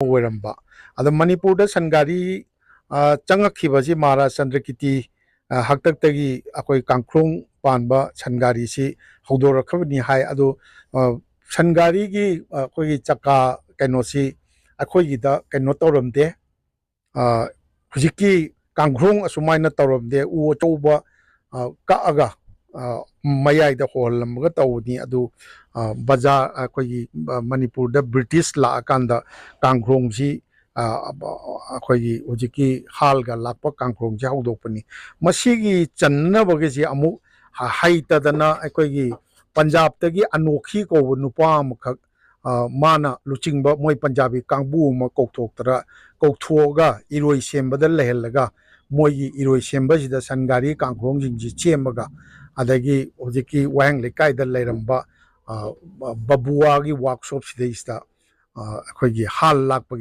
ꯑꯣꯏꯔꯝꯕ ꯑꯗ ꯃꯅꯤꯄꯨꯔꯗ ꯁꯟꯒꯥꯔꯤ ꯆꯪꯉꯛꯈꯤꯕꯁꯤ ꯃꯍꯥꯔꯥꯖ ꯆꯟꯗ꯭ꯔꯀꯤꯇꯤ ꯍꯥꯛꯇꯛꯇꯒꯤ ꯑꯩꯈꯣꯏ ꯀꯥꯡꯈ꯭ꯔꯣꯡ ꯄꯥꯟꯕ ꯁꯟꯒꯥꯔꯤꯁꯤ ꯍꯧꯗꯣꯔꯛꯈꯤꯕꯅꯤ ꯍꯥꯏ ꯑꯗꯣ ꯁꯟꯒꯥꯔꯤꯒꯤ ꯑꯩꯈꯣꯏꯒꯤ ꯆꯛꯀꯥ ꯀꯩꯅꯣꯁꯤ ꯑꯩꯈꯣꯏꯒꯤꯗ ꯀꯩꯅꯣ ꯇꯧꯔꯝꯗꯦ ꯍꯧꯖꯤꯛꯀꯤ ꯀꯥꯡꯈ꯭ꯔꯣꯡ ꯑꯁꯨꯃꯥꯏꯅ ꯇꯧꯔꯝꯗꯦ ꯎ ꯑꯆꯧꯕ ꯀꯛꯑꯒ ꯃꯌꯥꯏꯗ ꯍꯣꯜꯂꯝꯃꯒ ꯇꯧꯕꯅꯤ ꯑꯗꯨ ꯕꯖꯥꯔ ꯑꯩꯈꯣꯏꯒꯤ ꯃꯅꯤꯄꯨꯔꯗ ꯕ꯭ꯔꯤꯇꯤꯁ ꯂꯥꯛꯑꯀꯥꯟꯗ ꯀꯥꯡꯈ꯭ꯔꯣꯡꯁꯤ ꯑꯩꯈꯣꯏꯒꯤ ꯍꯧꯖꯤꯛꯀꯤ ꯍꯥꯜꯒ ꯂꯥꯛꯄ ꯀꯥꯡꯈ꯭ꯔꯣꯡꯁꯤ ꯍꯧꯗꯣꯛꯄꯅꯤ ꯃꯁꯤꯒꯤ ꯆꯟꯅꯕꯒꯤꯁꯤ ꯑꯃꯨꯛ ꯍꯩꯇꯗꯅ ꯑꯩꯈꯣꯏꯒꯤ ꯄꯟꯖꯥꯕꯇꯒꯤ ꯑꯅꯣꯈꯤ ꯀꯧꯕ ꯅꯨꯄꯥ ꯑꯃꯈꯛ ꯃꯥꯅ ꯂꯨꯆꯤꯡꯕ ꯃꯣꯏ ꯄꯟꯖꯥꯕꯤ ꯀꯥꯡꯕꯨ ꯑꯃ ꯀꯧꯊꯣꯛꯑꯒ ꯏꯔꯣꯏ ꯁꯦꯝꯕꯗ ꯂꯩꯍꯜꯂꯒ ꯃꯣꯏꯒꯤ ꯏꯔꯣꯏ ꯁꯦꯝꯕꯁꯤꯗ ꯁꯟꯒꯥꯔꯤ ꯀꯥꯡꯈ꯭ꯔꯣꯡꯁꯤꯡꯁꯤ ꯁꯦꯝꯃꯒ ꯑꯗꯒꯤ ꯍꯧꯖꯤꯛꯀꯤ ꯋꯥꯍꯦꯡ ꯂꯩꯀꯥꯏꯗ ꯂꯩꯔꯝꯕ ꯕꯕꯨꯋꯥꯒꯤ ꯋꯥꯛꯁꯣꯞ ꯁꯤꯗꯩꯁꯤꯗ ꯑꯩꯈꯣꯏꯒꯤ ꯍꯥꯜ ꯂꯥꯛꯄꯒꯤ